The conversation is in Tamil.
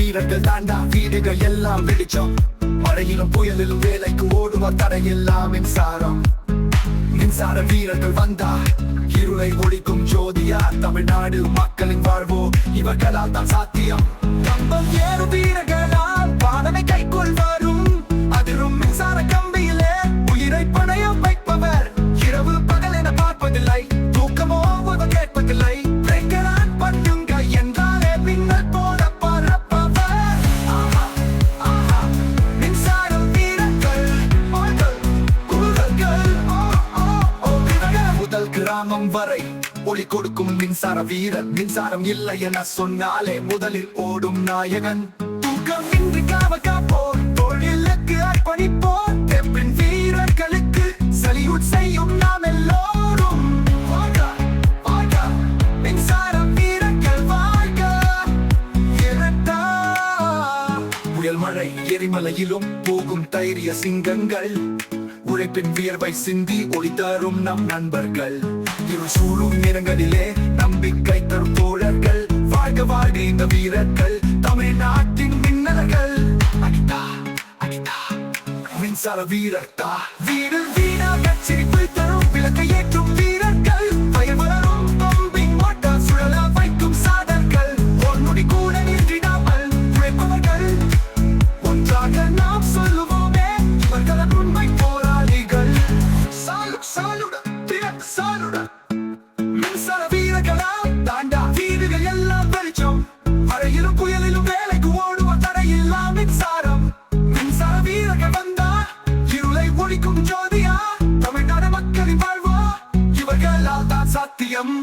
வீரர்கள் தாண்டா வீடுகள் எல்லாம் வெளிச்சம். மழையிலும் புயலிலும் வேலைக்கு ஓடுவார் தடையெல்லாம் மின்சாரம். மின்சார வீரர்கள் வந்தா இருளை ஒழிக்கும் ஜோதியா. தமிழ்நாடு மக்களின் வாழ்வோ இவர்களால் தான் சாத்தியம். கம்பம் ஏறும் வீரர்களால் பாதனை கைக்குள் வரும். அதிரும் மின்சார கம்பியிலே உயிரை பணயம் வைப்பவர். இரவு பகல் என பார்ப்பதில்லை, தூக்கமோ கேட்பதில்லை. பிரேக்கரான் பண்ணுங்க என்றாலே பின்னல் போல பரப்பவர். மின்சார வீரர்கள் முதல் கிராமம் வரை ஒளி கொடுக்கும் மின்சார வீரன். மின்சாரம் இல்லை என சொன்னாலே முதலில் ஓடும் நாயகன். தூக்கமின்றி காப்போர், தொழிலுக்கு அர்ப்பணிப்போர். தெப்பின் வீரர்களுக்கு சல்யூட் செய்யும் நாம் எல்லோரும். மின்சார வீரர்கள் வாழ்க. புயல் மழை எரிமலையிலும் போகும் தைரிய சிங்கங்கள். உழைப்பின் வியர்வை சிந்தி ஒளி தரும் நம் நண்பர்கள். இருள் சூழும் நேரங்களிலே நம்பிக்கை தரும் தோழர்கள். வாழ்க வாழ்க இந்த வீரர்கள், தமிழ்நாட்டின் மின்னலர்கள். அடித்தா அடித்தா மின்சார வீரர்தா. வீடு வீணாக சிரிப்பு தரும் விளக்கை ஏற்றும் வீரர்கள். பயிர் வளரும் பம்பின் மோட்டார் சுழல வைக்கும் சாதர்கள். ஒரு நொடி கூட நின்றிடாமல் உழைப்பவர்கள். ஒன்றாக நாம் சொல்லுவோமே இவர்களன் உண்மை போராளிகள். மின்சார வீரர்களால் தாண்டா வீடுகள் எல்லாம் வெளிச்சம். மழையிலும் புயலிலும் வேலைக்கு ஓடுவார் தடையில்லாம் மின்சாரம். மின்சார வீரர்கள் வந்தா இருளை ஒழிக்கும் ஜோதியா. தமிழ்நாடு மக்களின் வாழ்வோ இவர்களால் தான் சாத்தியம்.